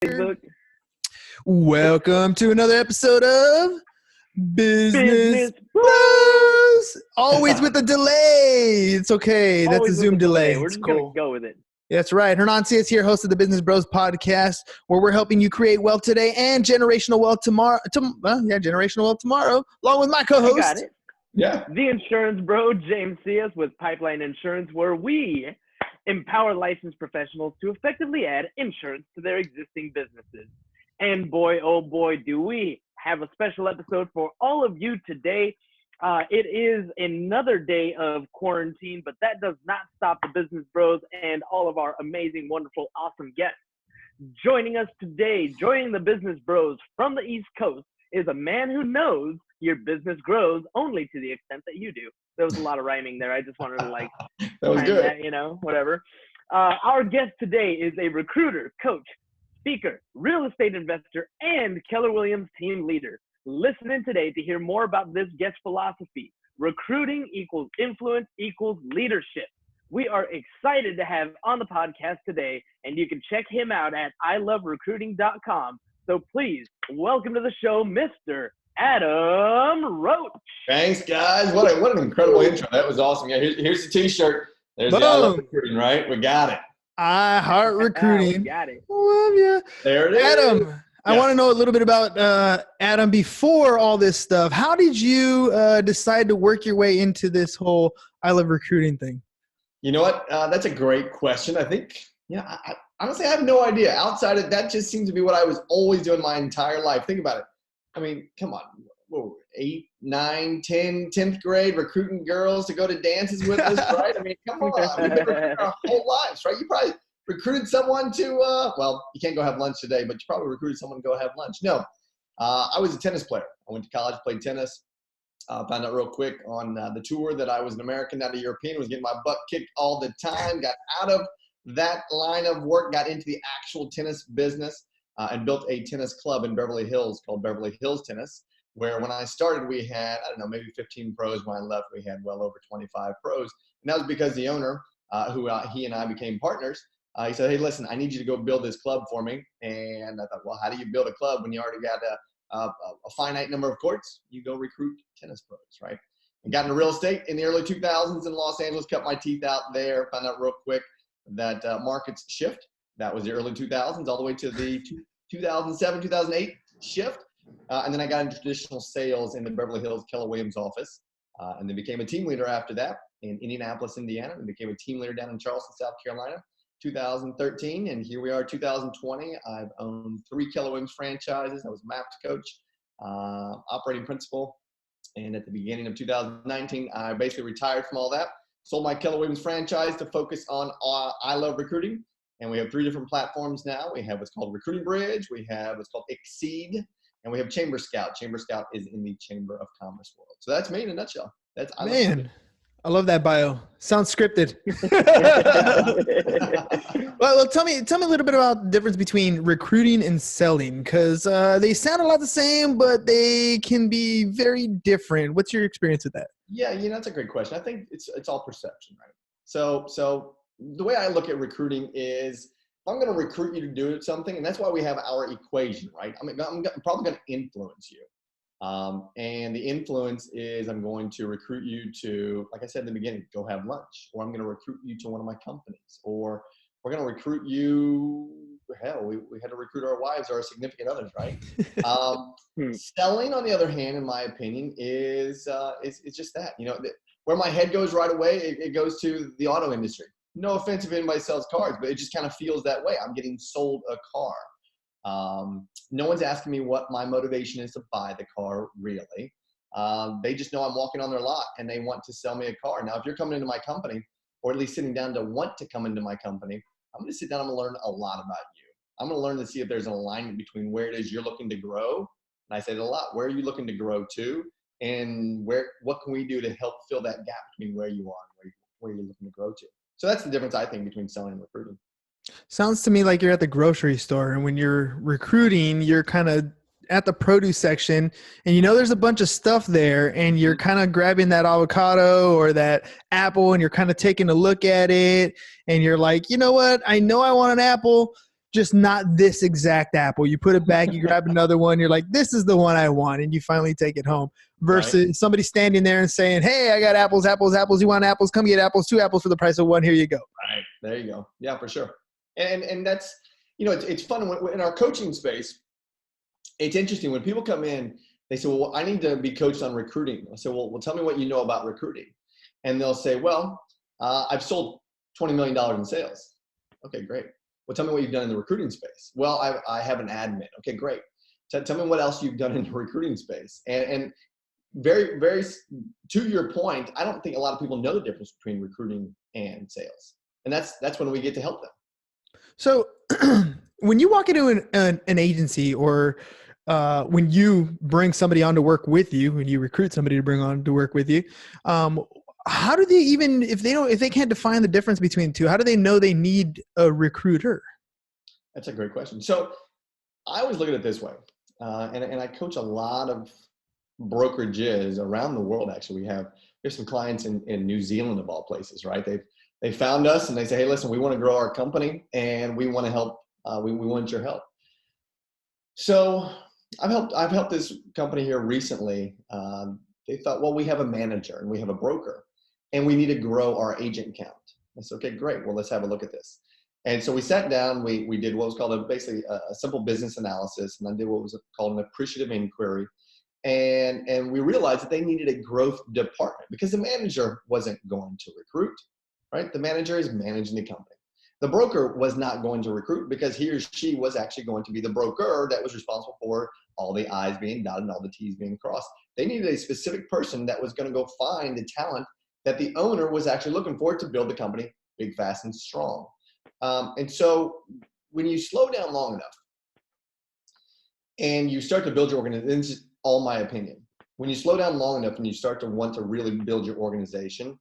Facebook. Welcome to another episode of Business Business Bros. Always with a delay. It's okay. That's Always a Zoom with a delay. We're It's just cool. gonna go with it. That's right. Hernan Cias here, host of the Business Bros podcast, where we're helping you create wealth today and generational wealth tomorrow. Generational wealth tomorrow, along with my I co-host. got it. Yeah. The insurance bro, James Cias with Pipeline Insurance, where we empower licensed professionals to effectively add insurance to their existing businesses. And boy, oh boy, do we have a special episode for all of you today. It is another day of quarantine, but that does not stop the Business Bros and all of our amazing, wonderful, awesome guests. Joining us today, joining the Business Bros from the East Coast, is a man who knows your business grows only to the extent that you do. There was a lot of rhyming there. I just wanted to That was good. that, whatever. Our guest today is a recruiter, coach, speaker, real estate investor, and Keller Williams team leader. Listen in today to hear more about this guest philosophy. Recruiting equals influence equals leadership. We are excited to have on the podcast today, and you can check him out at iloverecruiting.com. So please welcome to the show, Mr. Adam Roach. Thanks, guys. What an incredible intro. That was awesome. Yeah, here's the T-shirt. There's the I Love Recruiting, right? We got it. I heart recruiting. Got it. Love you. There it is. Adam, I want to know a little bit about Adam before all this stuff. How did you decide to work your way into this whole I Love Recruiting thing? You know what? That's a great question. I think, I honestly, I have no idea. Outside of that, just seems to be what I was always doing my entire life. Think about it. I mean, come on. Whoa, 8, 9, 10, 10th grade, recruiting girls to go to dances with us, right? I mean, come on. We've been recruiting our whole lives, right? You probably recruited someone to, you can't go have lunch today, but you probably recruited someone to go have lunch. No, I was a tennis player. I went to college, played tennis. Found out real quick on the tour that I was an American, not a European. Was getting my butt kicked all the time. Got out of that line of work, got into the actual tennis business, and built a tennis club in Beverly Hills called Beverly Hills Tennis, where when I started, we had, maybe 15 pros. When I left, we had well over 25 pros. And that was because the owner, he and I became partners, he said, hey, listen, I need you to go build this club for me. And I thought, well, how do you build a club when you already got a finite number of courts? You go recruit tennis pros, right? And got into real estate in the early 2000s in Los Angeles, cut my teeth out there, found out real quick that markets shift. That was the early 2000s all the way to the 2007, 2008 shift. And then I got into traditional sales in the Beverly Hills Keller Williams office, and then became a team leader after that in Indianapolis, Indiana, and became a team leader down in Charleston, South Carolina, 2013. And here we are, 2020. I've owned 3 Keller Williams franchises. I was a MAPS coach, operating principal. And at the beginning of 2019, I basically retired from all that, sold my Keller Williams franchise to focus on I Love Recruiting. And we have 3 different platforms now. We have what's called Recruiting Bridge. We have what's called Exceed. And we have Chamber Scout. Chamber Scout is in the Chamber of Commerce world. So that's me in a nutshell. I love that bio. Sounds scripted. Well, tell me a little bit about the difference between recruiting and selling, because they sound a lot the same, but they can be very different. What's your experience with that? Yeah, that's a great question. I think it's all perception, right? So the way I look at recruiting is, if I'm going to recruit you to do something, and that's why we have our equation, right? I'm probably going to influence you. And the influence is I'm going to recruit you to, like I said in the beginning, go have lunch, or I'm going to recruit you to one of my companies, or we're going to recruit you. Hell, we had to recruit our wives or our significant others, right? Selling, on the other hand, in my opinion, is just that. Where my head goes right away, it goes to the auto industry. No offense if anybody sells cars, but it just kind of feels that way. I'm getting sold a car. No one's asking me what my motivation is to buy the car, really. They just know I'm walking on their lot and they want to sell me a car. Now, if you're coming into my company, or at least sitting down to want to come into my company, I'm going to sit down, I'm going to learn a lot about you. I'm going to learn to see if there's an alignment between where it is you're looking to grow. And I say it a lot, where are you looking to grow to? And what can we do to help fill that gap between where you are and where you're looking to grow to? So that's the difference, I think, between selling and recruiting. Sounds to me like you're at the grocery store, and when you're recruiting, you're kind of at the produce section, and there's a bunch of stuff there, and you're kind of grabbing that avocado or that apple, and you're kind of taking a look at it, and you're like, you know what? I know I want an apple, just not this exact apple. You put it back, you grab another one, you're like, this is the one I want, and you finally take it home. Versus somebody standing there and saying, hey, I got apples, apples, apples. You want apples? Come get apples. 2 apples for the price of 1. Here you go. Right. There you go. Yeah, for sure. And that's, it's fun in our coaching space. It's interesting when people come in, they say, well, I need to be coached on recruiting. I say, well, tell me what you know about recruiting. And they'll say, well, I've sold $20 million in sales. Okay, great. Well, tell me what you've done in the recruiting space. Well, I have an admin. Okay, great. Tell me what else you've done in the recruiting space. And very, very, to your point, I don't think a lot of people know the difference between recruiting and sales. And that's when we get to help them. So when you walk into an agency, or when you bring somebody on to work with you, when you recruit somebody to bring on to work with you, how do they even, if they can't define the difference between the two, how do they know they need a recruiter? That's a great question. So I always look at it this way, and I coach a lot of brokerages around the world. Actually, we have some clients in New Zealand, of all places, right? They found us and they say, hey, listen, we want to grow our company and we want to help. We want your help. So I've helped this company here recently. They thought, well, we have a manager and we have a broker and we need to grow our agent count. I said, okay, great. Well, let's have a look at this. And so we sat down, we did what was called basically a simple business analysis, and I did what was called an appreciative inquiry. And we realized that they needed a growth department because the manager wasn't going to recruit, right? The manager is managing the company. The broker was not going to recruit because he or she was actually going to be the broker that was responsible for all the I's being dotted and all the T's being crossed. They needed a specific person that was going to go find the talent that the owner was actually looking for to build the company big, fast, and strong. And so when you slow down long enough and you start to build your organization, this is all my opinion. When you slow down long enough and you start to want to really build your organization,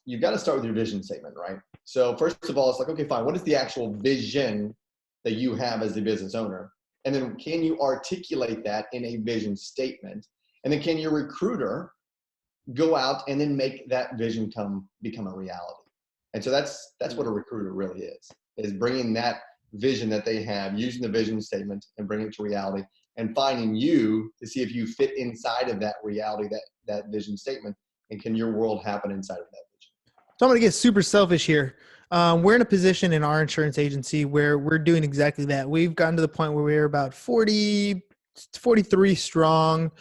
you've got to start with your vision statement, right? So first of all, it's like, okay, fine. What is the actual vision that you have as a business owner? And then can you articulate that in a vision statement? And then can your recruiter go out and then make that vision become a reality? And so that's what a recruiter really is bringing that vision that they have, using the vision statement and bringing it to reality, and finding you to see if you fit inside of that reality, that vision statement, and can your world happen inside of that vision. So I'm going to get super selfish here. We're in a position in our insurance agency where we're doing exactly that. We've gotten to the point where we're about 43 strong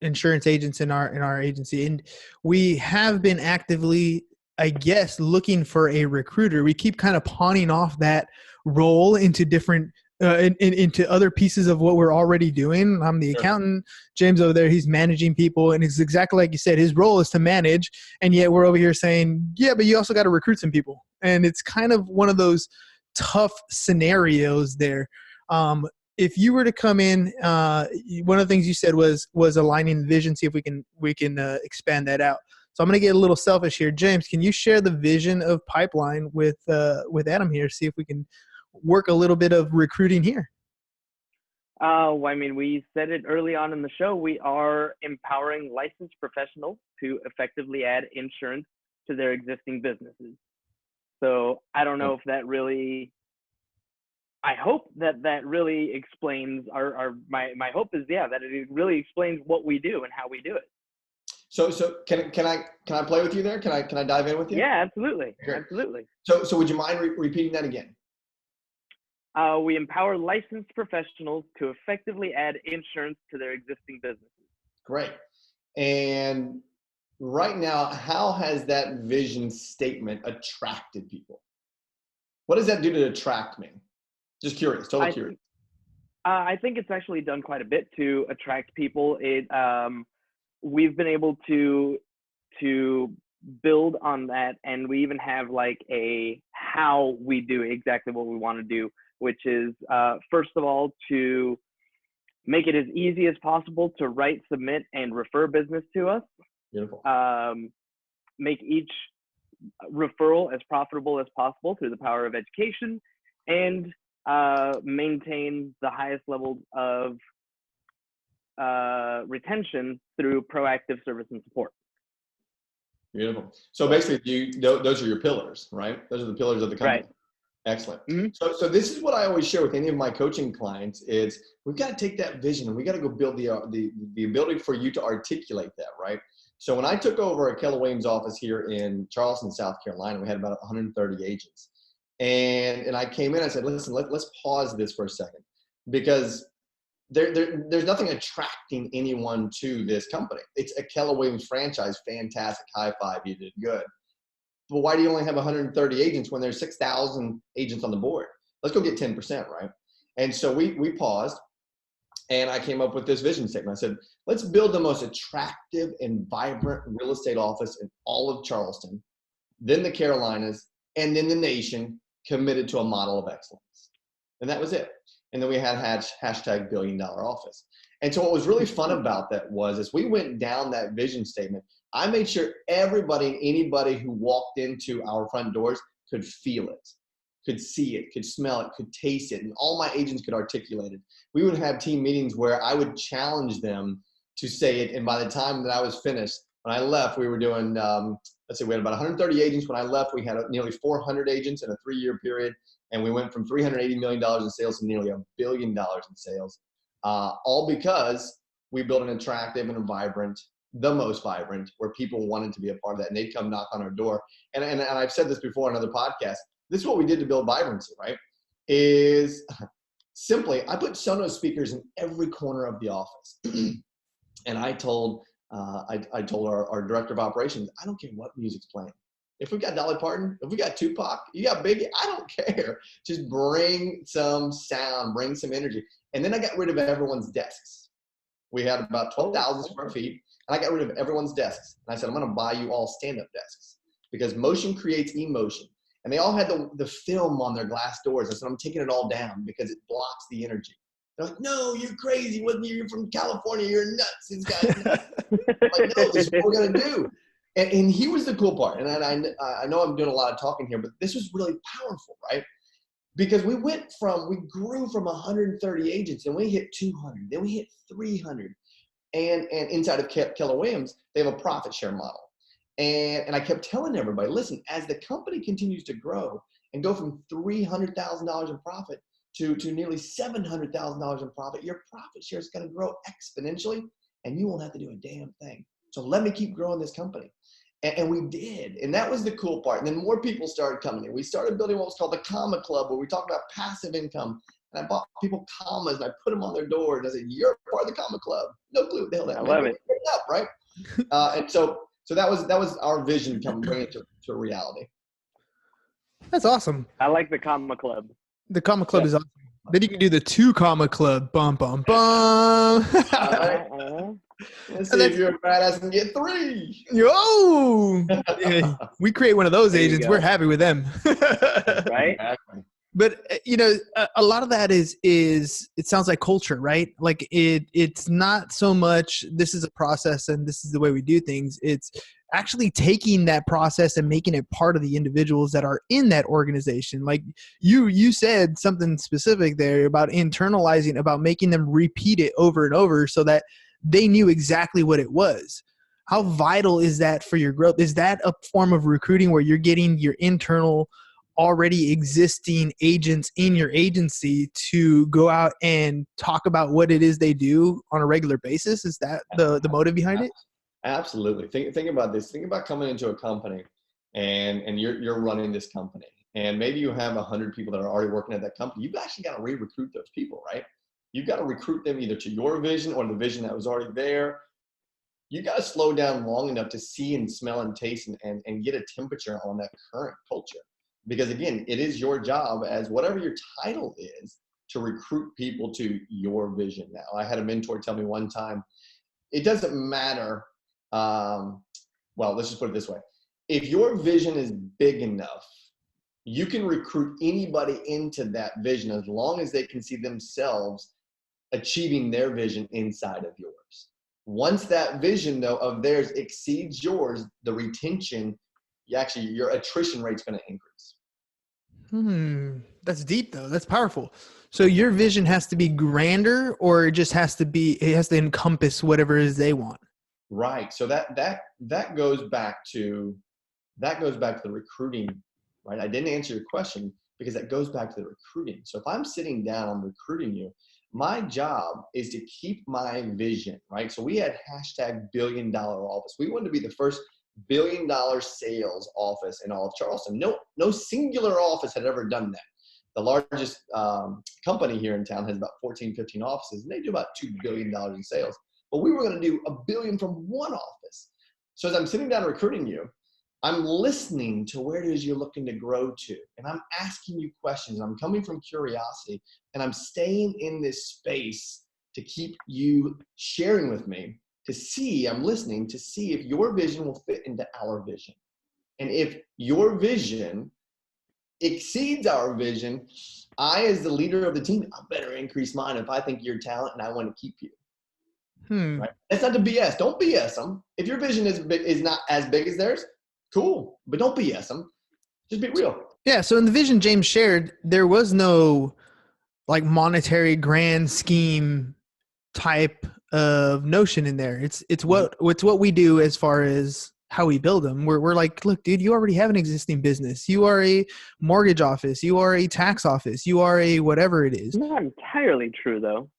insurance agents in our agency. And we have been actively, I guess, looking for a recruiter. We keep kind of pawning off that role into different into other pieces of what we're already doing. I'm the accountant. James over there, he's managing people, and it's exactly like you said. His role is to manage, and yet we're over here saying, yeah, but you also got to recruit some people. And it's kind of one of those tough scenarios there. If you were to come in, one of the things you said was aligning the vision. See if we can expand that out. So I'm going to get a little selfish here. James, can you share the vision of Pipeline with Adam here? See if we can work a little bit of recruiting here. Well, I mean, we said it early on in the show. We are empowering licensed professionals to effectively add insurance to their existing businesses. So I don't know if that really, I hope that really explains my hope is, yeah, that it really explains what we do and how we do it. So can I play with you there? Can I dive in with you? Yeah, absolutely. Sure. Absolutely. So would you mind repeating that again? We empower licensed professionals to effectively add insurance to their existing businesses. Great. And right now, how has that vision statement attracted people? What does that do to attract me? Just curious, totally curious. I think it's actually done quite a bit to attract people. We've been able to build on that, and we even have like a how we do exactly what we want to do, which is first of all to make it as easy as possible to write, submit, and refer business to us. Beautiful. Make each referral as profitable as possible through the power of education, and maintain the highest levels of retention through proactive service and support. Beautiful. So basically, those are your pillars, right? Those are the pillars of the company. Right. Excellent. Mhm. So this is what I always share with any of my coaching clients is we've got to take that vision and we got to go build the ability for you to articulate that, right? So when I took over at Keller Williams office here in Charleston, South Carolina, we had about 130 agents. And I came in, I said, listen, let's pause this for a second, because there's nothing attracting anyone to this company. It's a Keller Williams franchise. Fantastic. High five. You did good. But why do you only have 130 agents when there's 6,000 agents on the board? Let's go get 10%, right? And so we paused, and I came up with this vision statement. I said, let's build the most attractive and vibrant real estate office in all of Charleston, then the Carolinas, and then the nation, committed to a model of excellence. And that was it. And then we had hashtag $1 billion office. And so what was really fun about that was, as we went down that vision statement, I made sure everybody and anybody who walked into our front doors could feel it, could see it, could smell it, could taste it, and all my agents could articulate it. We would have team meetings where I would challenge them to say it, and by the time that I was finished, when I left, we were doing, let's say we had about 130 agents. When I left, we had nearly 400 agents in a 3-year period, and we went from $380 million in sales to nearly $1 billion in sales, all because we built an attractive and a vibrant, the most vibrant, where people wanted to be a part of that, and they'd come knock on our door. And I've said this before on other podcasts. This is what we did to build vibrancy, right? Is simply, I put Sonos speakers in every corner of the office. And I told our director of operations, I don't care what music's playing. If we got Dolly Parton, if we got Tupac, you got Biggie, I don't care. Just bring some sound, bring some energy. And then I got rid of everyone's desks. We had about 12,000 square feet, and I got rid of everyone's desks. And I said, I'm going to buy you all stand-up desks, because motion creates emotion. And they all had the film on their glass doors. I said, I'm taking it all down because it blocks the energy. They're like, no, you're crazy. You're from California. You're nuts. This guy's nuts. I'm like, no, this is what we're going to do. And he was the cool part. And I know I'm doing a lot of talking here, but this was really powerful, right? Because we grew from 130 agents, and we hit 200. Then we hit 300. And inside of Keller Williams, they have a profit share model. And I kept telling everybody, listen, as the company continues to grow and go from $300,000 in profit to nearly $700,000 in profit, your profit share is going to grow exponentially, and you won't have to do a damn thing. So let me keep growing this company. And we did. And that was the cool part. And then more people started coming in. We started building what was called the Comma Club, where we talked about passive income. And I bought people commas, and I put them on their door, and I said, you're part of the Comma Club. No clue what the hell that meant. I love it. Up, right? And so that was our vision, bring it to reality. That's awesome. I like the Comma Club. The Comma Club is awesome. Then you can do the 2 Comma Club. Bum, bum, bum. Let's see if you're a badass and get 3. Yo! Yeah, we create one of those agents. We're happy with them. Right? Exactly. But, a lot of that is it sounds like culture, right? Like it's not so much this is a process and this is the way we do things. It's actually taking that process and making it part of the individuals that are in that organization. Like you said something specific there about internalizing, about making them repeat it over and over so that they knew exactly what it was. How vital is that for your growth? Is that a form of recruiting where you're getting your internal already existing agents in your agency to go out and talk about what it is they do on a regular basis? Is that the motive behind it? Absolutely. Think about this. Think about coming into a company and you're running this company, and maybe you have 100 people that are already working at that company. You've actually got to re-recruit those people, right? You've got to recruit them either to your vision or the vision that was already there. You got to slow down long enough to see and smell and taste and get a temperature on that current culture. Because again, it is your job, as whatever your title is, to recruit people to your vision. Now, I had a mentor tell me one time, it doesn't matter. Well, let's just put it this way. If your vision is big enough, you can recruit anybody into that vision as long as they can see themselves achieving their vision inside of yours. Once that vision, though, of theirs exceeds yours, the retention, your attrition rate's going to increase. That's deep though. That's powerful. So your vision has to be grander, or it just has to encompass whatever it is they want. Right. So that goes back to the recruiting, right? I didn't answer your question, because that goes back to the recruiting. So if I'm sitting down, I'm recruiting you, my job is to keep my vision, right? So we had hashtag $1 billion office. We wanted to be the first $1 billion sales office in all of Charleston. No singular office had ever done that. The largest company here in town has about 14, 15 offices, and they do about $2 billion in sales. But we were going to do $1 billion from one office. So as I'm sitting down recruiting you, I'm listening to where it is you're looking to grow to. And I'm asking you questions. I'm coming from curiosity, and I'm staying in this space to keep you sharing with me, to see, I'm listening to see if your vision will fit into our vision. And if your vision exceeds our vision, I, as the leader of the team, I better increase mine if I think you're talent and I want to keep you. Right? That's not to BS. Don't BS them. If your vision is not as big as theirs, cool, but don't BS them. Just be real. Yeah. So in the vision James shared, there was no like monetary grand scheme type of notion in there. It's what we do as far as how we build them. We're like, look, dude, you already have an existing business. You are a mortgage office. You are a tax office. You are a whatever it is. Not entirely true though,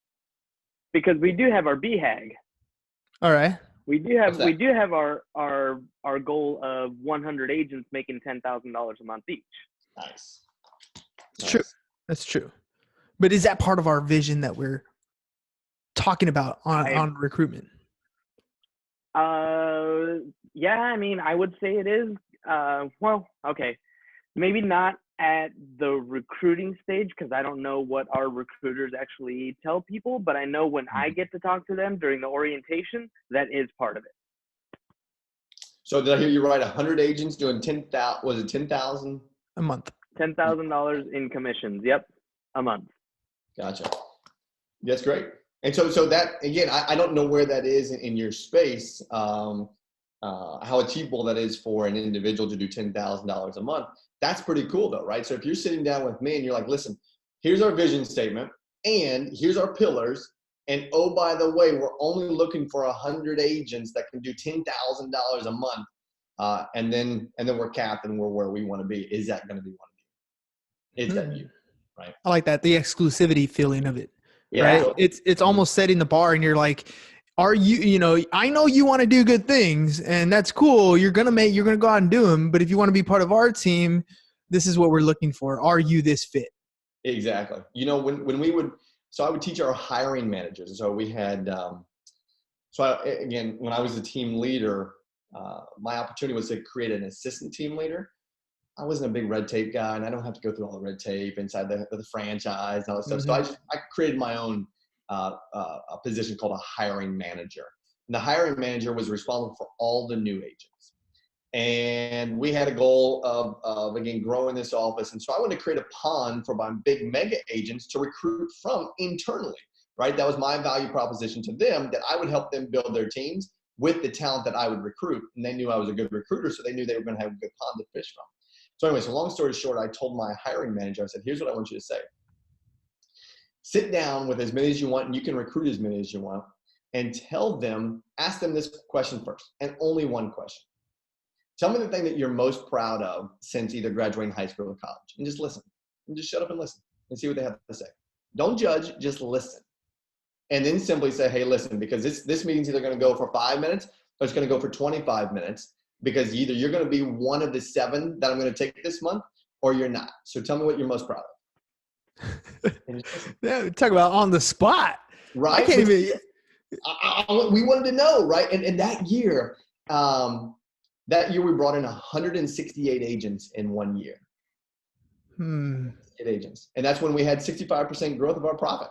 because we do have our BHAG. All right. We do have our goal of 100 agents making $10,000 a month each. Nice. It's true. That's true. But is that part of our vision that we're talking about on recruitment? Yeah, I mean, I would say it is. Well, okay, maybe not at the recruiting stage, because I don't know what our recruiters actually tell people, but I know when I get to talk to them during the orientation, that is part of it. So did I hear you right? 100 agents doing 10,000, was it 10,000? A month. $10,000 in commissions. Yep. A month. Gotcha. That's great. And so that, again, I don't know where that is in your space, how achievable that is for an individual to do $10,000 a month. That's pretty cool though, right? So if you're sitting down with me and you're like, listen, here's our vision statement and here's our pillars. And oh, by the way, we're only looking for 100 agents that can do $10,000 a month. And then we're capped and we're where we want to be. Is that going to be one of you? Is that you? Right. I like that. The exclusivity feeling of it. Yeah. Right. It's almost setting the bar and you're like, are you, I know you want to do good things and that's cool. You're going to go out and do them. But if you want to be part of our team, this is what we're looking for. Are you this fit? Exactly. So I would teach our hiring managers. So we had, when I was a team leader, my opportunity was to create an assistant team leader. I wasn't a big red tape guy, and I don't have to go through all the red tape inside the franchise and all that stuff. Mm-hmm. So I created my own a position called a hiring manager. And the hiring manager was responsible for all the new agents. And we had a goal of again, growing this office. And so I wanted to create a pond for my big mega agents to recruit from internally, right? That was my value proposition to them, that I would help them build their teams with the talent that I would recruit. And they knew I was a good recruiter, so they knew they were going to have a good pond to fish from. So anyway, so long story short, I told my hiring manager, I said, here's what I want you to say. Sit down with as many as you want, and you can recruit as many as you want, and ask them this question first, and only one question. Tell me the thing that you're most proud of since either graduating high school or college, and just listen. And just shut up and listen and see what they have to say. Don't judge, just listen. And then simply say, hey, listen, because this meeting's either going to go for 5 minutes or it's going to go for 25 minutes, because either you're going to be one of the 7 that I'm going to take this month or you're not. So tell me what you're most proud of. Yeah, talk about on the spot. Right? I can't even. We wanted to know, right? And that year we brought in 168 agents in 1 year. 8 agents. And that's when we had 65% growth of our profit.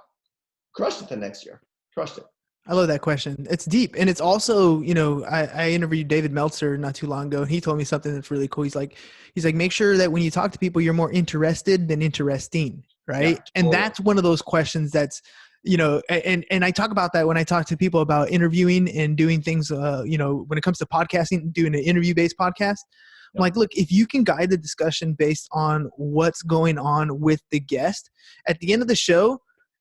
Crushed it the next year. Crushed it. I love that question. It's deep. And it's also, I interviewed David Meltzer not too long ago, and he told me something that's really cool. He's like, make sure that when you talk to people, you're more interested than interesting. Right. Yeah, and that's one of those questions that's, and I talk about that when I talk to people about interviewing and doing things, when it comes to podcasting, doing an interview-based podcast. I'm like, look, if you can guide the discussion based on what's going on with the guest, at the end of the show,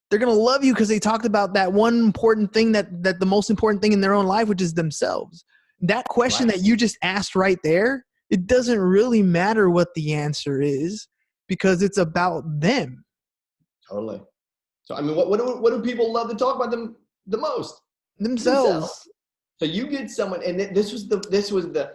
they're going to love you because they talked about that one important thing that the most important thing in their own life, which is themselves. That question that you just asked right there, it doesn't really matter what the answer is. because it's about them. Totally. So, I mean, what do people love to talk about them the most? Themselves. So you get someone, and this was the,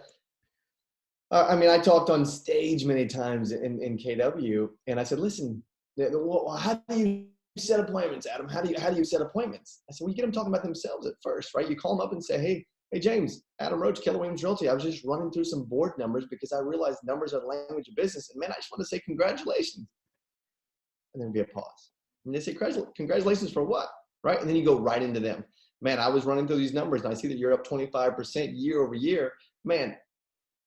I mean, I talked on stage many times in KW, and I said, listen, well, how do you set appointments, Adam? How do you set appointments? I said, well, you get them talking about themselves at first, right? You call them up and say, hey, James, Adam Roach, Keller Williams Realty. I was just running through some board numbers because I realized numbers are the language of business. And man, I just want to say congratulations. And then there'd be a pause. And they say, congratulations for what? Right? And then you go right into them. Man, I was running through these numbers and I see that you're up 25% year over year. Man,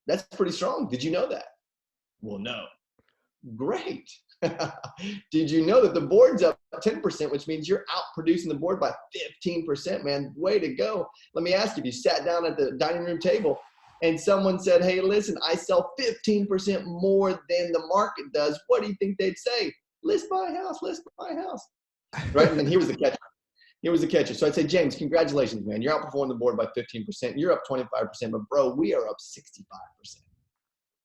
that's pretty strong. Did you know that? Well, no. Great. Did you know that the board's up 10%, which means you're out producing the board by 15%, man? Way to go. Let me ask you, if you sat down at the dining room table and someone said, hey, listen, I sell 15% more than the market does, what do you think they'd say? List my house, list my house. Right? And then here was the catcher. So I'd say, James, congratulations, man. You're outperforming the board by 15%. You're up 25%, but bro, we are up 65%.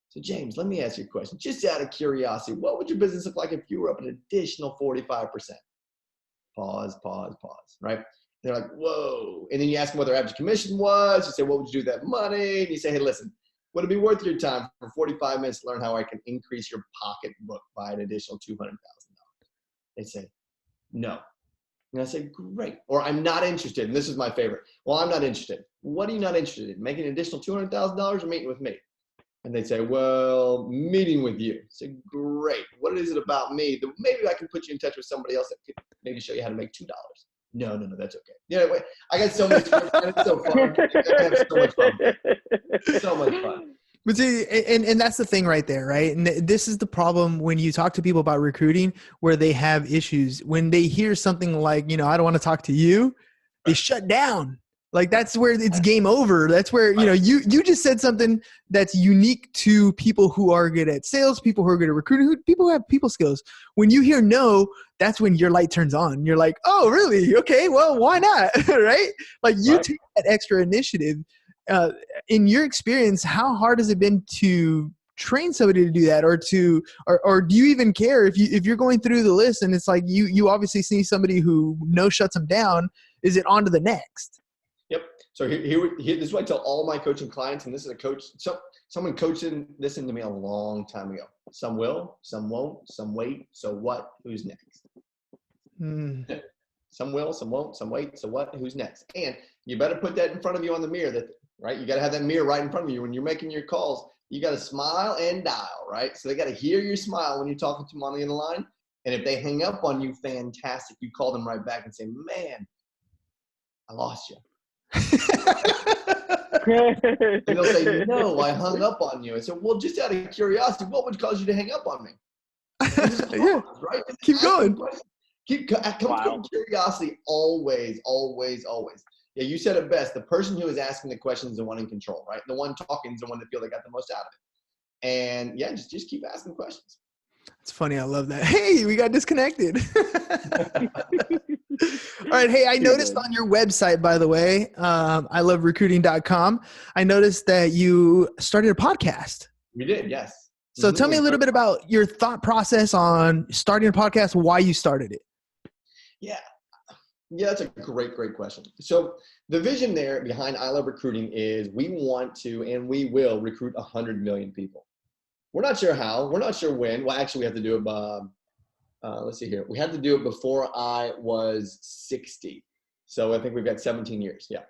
So James, let me ask you a question. Just out of curiosity, what would your business look like if you were up an additional 45%? Pause, right? They're like, whoa. And then you ask them what their average commission was. You say, what would you do with that money? And you say, hey, listen, would it be worth your time for 45 minutes to learn how I can increase your pocketbook by an additional $200,000? They say, no. And I say, great. Or I'm not interested. And this is my favorite. Well, I'm not interested. What are you not interested in? Making an additional $200,000 or meeting with me? And they say, well, meeting with you. I say, great. What is it about me that maybe I can put you in touch with somebody else that could maybe show you how to make $2? No, that's okay. Yeah, wait, I got so much fun. It's so fun. I have so much fun. So much fun. But see, and that's the thing right there, right? And this is the problem when you talk to people about recruiting, where they have issues. When they hear something like, I don't want to talk to you, they shut down. Like that's where it's game over. That's where, you just said something that's unique to people who are good at sales, people who are good at recruiting, people who have people skills. When you hear no, that's when your light turns on. You're like, oh, really? Okay, well, why not? Right? Like you take that extra initiative. In your experience, how hard has it been to train somebody to do that, or do you even care if you're going through the list and it's like you obviously see somebody who no shuts them down? Is it on to the next? Yep. So here, this is what I tell all my coaching clients, and this is a coach. So someone coaching this into me a long time ago. Some will, some won't, some wait. So what? Who's next? Some will, some won't, some wait. So what? Who's next? And you better put that in front of you on the mirror. Right? You got to have that mirror right in front of you when you're making your calls. You got to smile and dial, right? So they got to hear your smile when you're talking to them on the end of the line. And if they hang up on you, fantastic. You call them right back and say, man, I lost you. And they'll say, no, I hung up on you. I said, well, just out of curiosity, what would cause you to hang up on me? Yeah. Right? Keep going. Come curiosity always. Yeah, you said it best. The person who is asking the question is the one in control, right? The one talking is the one that feel they got the most out of it. And yeah, just keep asking questions. It's funny. I love that. Hey, we got disconnected. All right. Hey, I noticed on your website, by the way, iloverecruiting.com, I noticed that you started a podcast. We did, yes. So tell me a little bit about your thought process on starting a podcast, why you started it. Yeah, that's a great question. So the vision there behind I Love Recruiting is we want to, and we will recruit 100 million people. We're not sure how, we're not sure when. Well, actually we have to do it, let's see here. We had to do it before I was 60. So I think we've got 17 years. Yeah.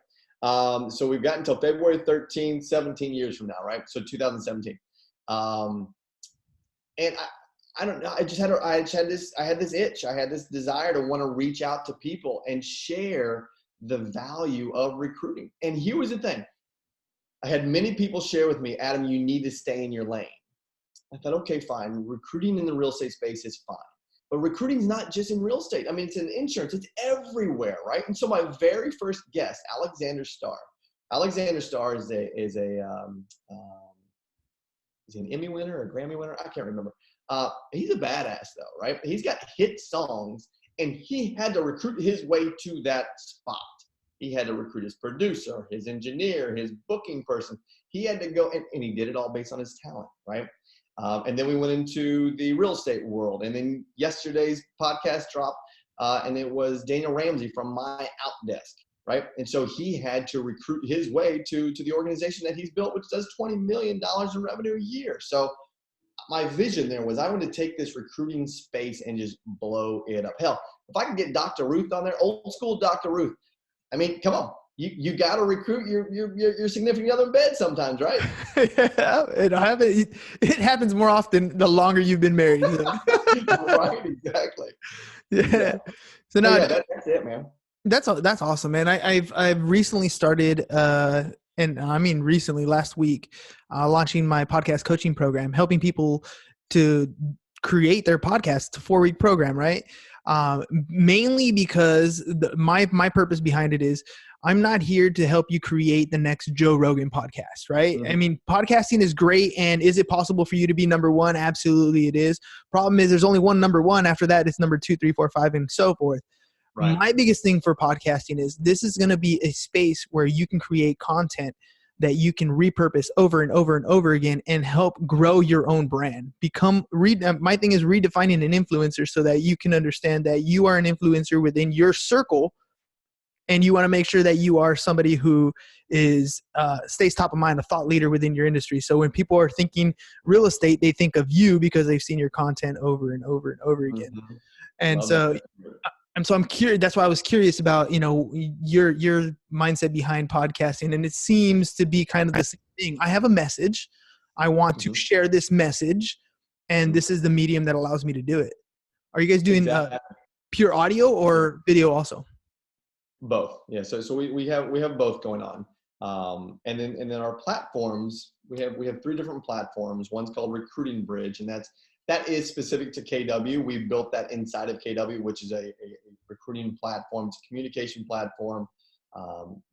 So we've got until February 13th, 17 years from now, right? So 2017. And I don't know. I had this itch. I had this desire to want to reach out to people and share the value of recruiting. And here was the thing. I had many people share with me, Adam, you need to stay in your lane. I thought, okay, fine. Recruiting in the real estate space is fine. But recruiting is not just in real estate. I mean, it's in insurance. It's everywhere, right? And so my very first guest, Alexander Starr. Alexander Starr is an Emmy winner or a Grammy winner? I can't remember. He's a badass though, right? He's got hit songs, and he had to recruit his way to that spot. He had to recruit his producer, his engineer, his booking person. He had to go, and he did it all based on his talent, right? And then we went into the real estate world. And then yesterday's podcast dropped, and it was Daniel Ramsey from My Outdesk, right? And so he had to recruit his way to the organization that he's built, which does $20 million in revenue a year. So my vision there was I wanted to take this recruiting space and just blow it up. Hell, if I could get Dr. Ruth on there, old school Dr. Ruth, I mean, come on. You got to recruit your significant other in bed sometimes, right? Yeah, it happens more often the longer you've been married. Right, exactly. Yeah. So now that's it, man. That's awesome, man. I've recently started, and I mean recently, last week, launching my podcast coaching program, helping people to create their podcast. It's a 4-week program, right? Mainly because my purpose behind it is I'm not here to help you create the next Joe Rogan podcast, right? Mm-hmm. I mean, podcasting is great. And is it possible for you to be number one? Absolutely it is. Problem is there's only one number one. After that, it's number 2, 3, 4, 5, and so forth. Right. My biggest thing for podcasting is this is going to be a space where you can create content that you can repurpose over and over and over again and help grow your own brand. My thing is redefining an influencer so that you can understand that you are an influencer within your circle, and you want to make sure that you are somebody who is stays top of mind, a thought leader within your industry. So when people are thinking real estate, they think of you because they've seen your content over and over and over again. Mm-hmm. And so I'm curious. That's why I was curious about, your mindset behind podcasting. And it seems to be kind of the same thing. I have a message. I want to share this message, and this is the medium that allows me to do it. Are you guys doing pure audio or video also? Both. Yeah. So we have both going on. And then our platforms, we have 3 different platforms. One's called Recruiting Bridge, and that is specific to KW. We built that inside of KW, which is a recruiting platform. It's a communication platform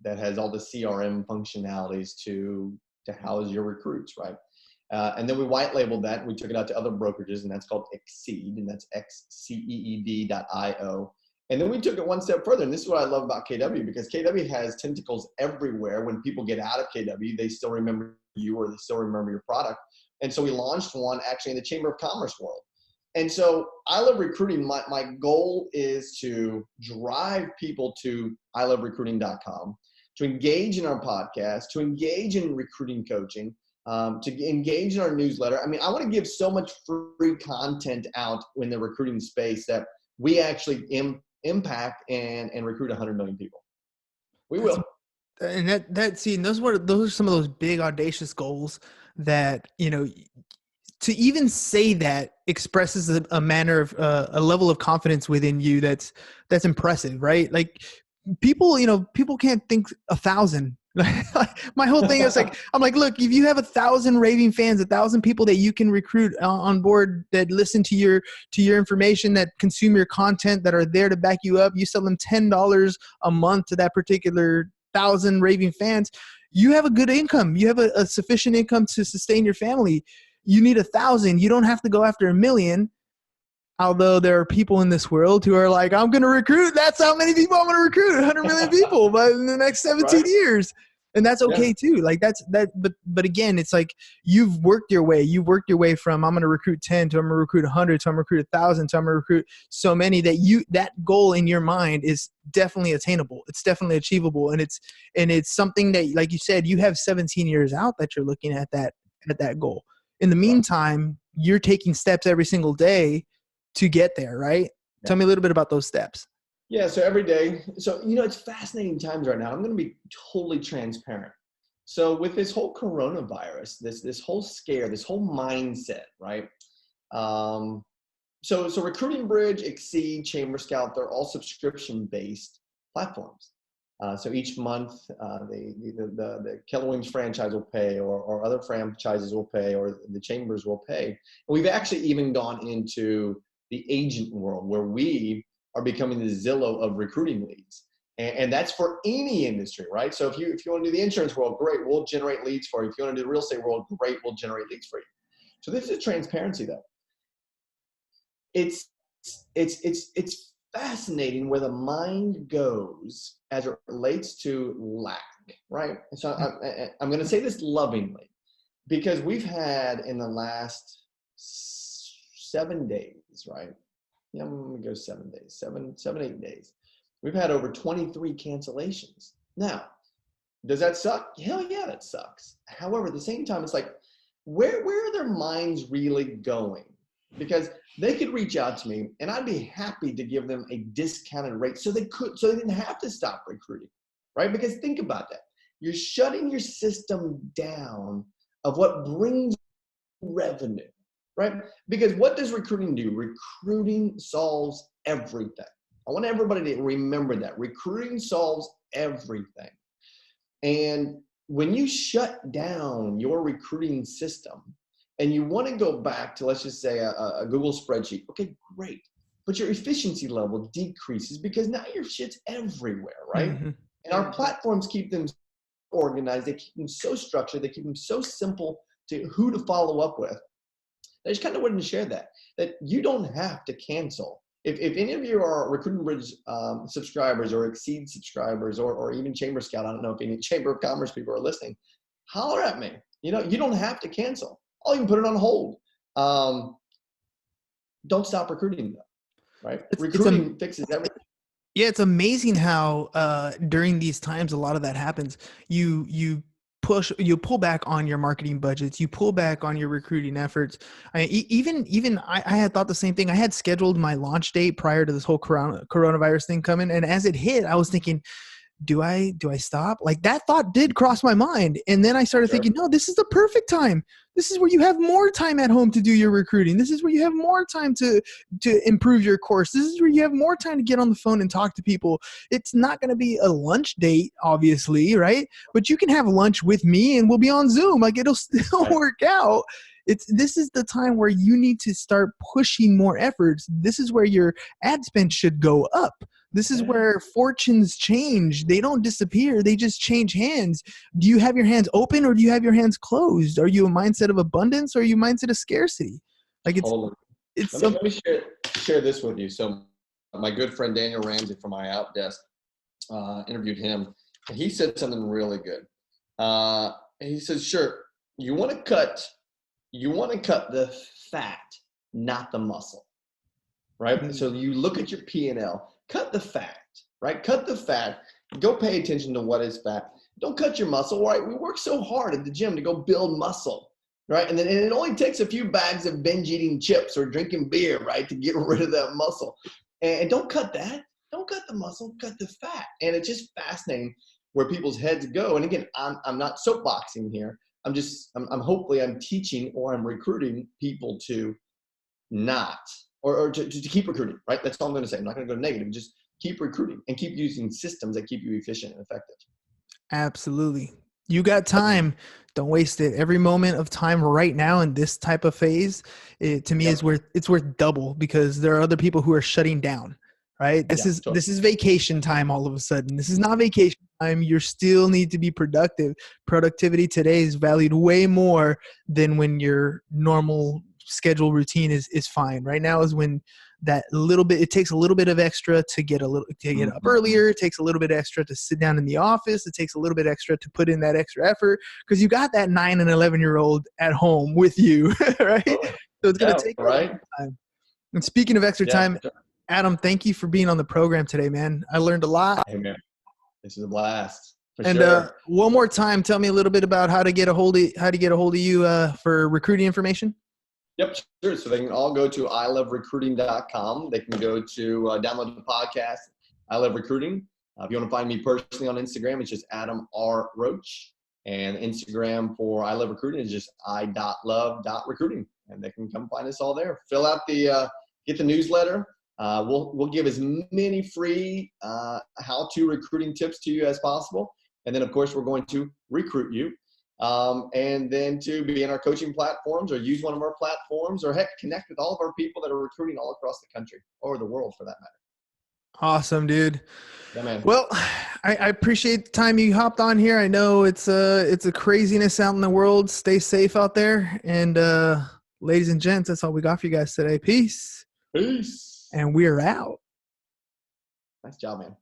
that has all the CRM functionalities to house your recruits, right? And then we white labeled that, and we took it out to other brokerages, and that's called Exceed, and that's xceed.io. And then we took it one step further, and this is what I love about KW, because KW has tentacles everywhere. When people get out of KW, they still remember you, or they still remember your product. And so we launched one actually in the Chamber of Commerce world. And so I Love Recruiting, my goal is to drive people to iloverecruiting.com, to engage in our podcast, to engage in recruiting coaching, to engage in our newsletter. I mean, I want to give so much free content out in the recruiting space that we actually impact and recruit 100 million people. We will. And those are some of those big audacious goals that, to even say that expresses a manner of a level of confidence within you that's impressive, right? Like people can't think 1,000. My whole thing is I'm like, look, if you have 1,000 raving fans, 1,000 people that you can recruit on board that listen to your information, that consume your content, that are there to back you up, you sell them $10 a month to that particular 1,000 raving fans, you have a good income. You have a sufficient income to sustain your family. You need 1,000. You don't have to go after 1 million. Although there are people in this world who are like, I'm going to recruit. That's how many people I'm going to recruit. 100 million people but in the next 17 years. And that's okay too. Like but again, it's like you've worked your way from I'm going to recruit 10 to I'm going to recruit 100 to I'm going to recruit 1,000 to I'm going to recruit so many that goal in your mind is definitely attainable. It's definitely achievable. And it's something that, like you said, you have 17 years out that you're looking at that goal. In the meantime, you're taking steps every single day to get there, right? Yeah. Tell me a little bit about those steps. Yeah, so every day. So, it's fascinating times right now. I'm going to be totally transparent. So with this whole coronavirus, this whole scare, this whole mindset, right? So Recruiting Bridge, Exceed, Chamber Scout, they're all subscription-based platforms. So each month, the Keller Williams franchise will pay, or other franchises will pay, or the chambers will pay. And we've actually even gone into the agent world, where we are becoming the Zillow of recruiting leads. And that's for any industry, right? So if you want to do the insurance world, great, we'll generate leads for you. If you want to do the real estate world, great, we'll generate leads for you. So this is transparency, though. It's fascinating where the mind goes as it relates to lack, right? So I'm going to say this lovingly, because we've had in the last 7 days, right? Yeah, I'm going to go 7 days, 8 days. We've had over 23 cancellations. Now, does that suck? Hell yeah, that sucks. However, at the same time, it's like, where are their minds really going? Because they could reach out to me and I'd be happy to give them a discounted rate so they didn't have to stop recruiting, right? Because think about that. You're shutting your system down of what brings revenue, right? Because what does recruiting do? Recruiting solves everything. I want everybody to remember that. Recruiting solves everything. And when you shut down your recruiting system and you want to go back to, let's just say, a Google spreadsheet, okay, great. But your efficiency level decreases because now your shit's everywhere, right? Mm-hmm. And our platforms keep them organized. They keep them so structured. They keep them so simple to who to follow up with. I just kind of wanted to share that you don't have to cancel. If any of you are Recruiting Bridge subscribers or Exceed subscribers or even Chamber Scout, I don't know if any Chamber of Commerce people are listening, holler at me. You know, you don't have to cancel. I'll even put it on hold. Don't stop recruiting though, right? Recruiting fixes everything. Yeah, it's amazing how during these times a lot of that happens. You pull back on your marketing budgets, you pull back on your recruiting efforts. I had thought the same thing. I had scheduled my launch date prior to this whole coronavirus thing coming, and as it hit, I was thinking, do I stop? Like, that thought did cross my mind. And then I started thinking, no, this is the perfect time. This is where you have more time at home to do your recruiting. This is where you have more time to improve your course. This is where you have more time to get on the phone and talk to people. It's not going to be a lunch date, obviously, right? But you can have lunch with me and we'll be on Zoom. Like, it'll still work out. This is the time where you need to start pushing more efforts. This is where your ad spend should go up. This is where fortunes change. They don't disappear. They just change hands. Do you have your hands open or do you have your hands closed? Are you a mindset of abundance or are you a mindset of scarcity? Like, let me share this with you. So my good friend Daniel Ramsey from my Outdesk interviewed him. And he said something really good. He says, sure, you want to cut the fat, not the muscle, right? Mm-hmm. So you look at your P&L, cut the fat, right? Cut the fat, go pay attention to what is fat. Don't cut your muscle, right? We work so hard at the gym to go build muscle, right? And it only takes a few bags of binge eating chips or drinking beer, right, to get rid of that muscle. And don't cut that. Don't cut the muscle, cut the fat. And it's just fascinating where people's heads go. And again, I'm not soapboxing here. I'm hopefully I'm teaching or I'm recruiting people to not, or to keep recruiting, right? That's all I'm going to say. I'm not going to go negative. Just keep recruiting and keep using systems that keep you efficient and effective. Absolutely. You got time. Don't waste it. Every moment of time right now in this type of phase, to me is worth double, because there are other people who are shutting down, right? This is vacation time all of a sudden. This is not vacation time. You still need to be productive. Productivity today is valued way more than when your normal schedule routine is fine. Right now is when it takes a little bit of extra to get up earlier. It takes a little bit extra to sit down in the office. It takes a little bit extra to put in that extra effort because you got that 9 and 11-year-old at home with you, right? So it's going to take time. And speaking of extra time, Adam, thank you for being on the program today, man. I learned a lot. Hey, man, this is a blast. One more time, tell me a little bit about how to get a hold of you for recruiting information. Yep, sure. So they can all go to iloverecruiting.com. They can go to download the podcast, I Love Recruiting. If you want to find me personally on Instagram, it's just Adam R. Roach. And Instagram for I Love Recruiting is just I.love.recruiting. And they can come find us all there. Fill out get the newsletter. We'll give as many free how-to recruiting tips to you as possible. And then, of course, we're going to recruit you. And then to be in our coaching platforms or use one of our platforms, or heck, connect with all of our people that are recruiting all across the country or the world for that matter. Awesome, dude. Yeah, man. Well, I appreciate the time you hopped on here. I know it's a craziness out in the world. Stay safe out there. And ladies and gents, that's all we got for you guys today. Peace. Peace. And we're out. Nice job, man.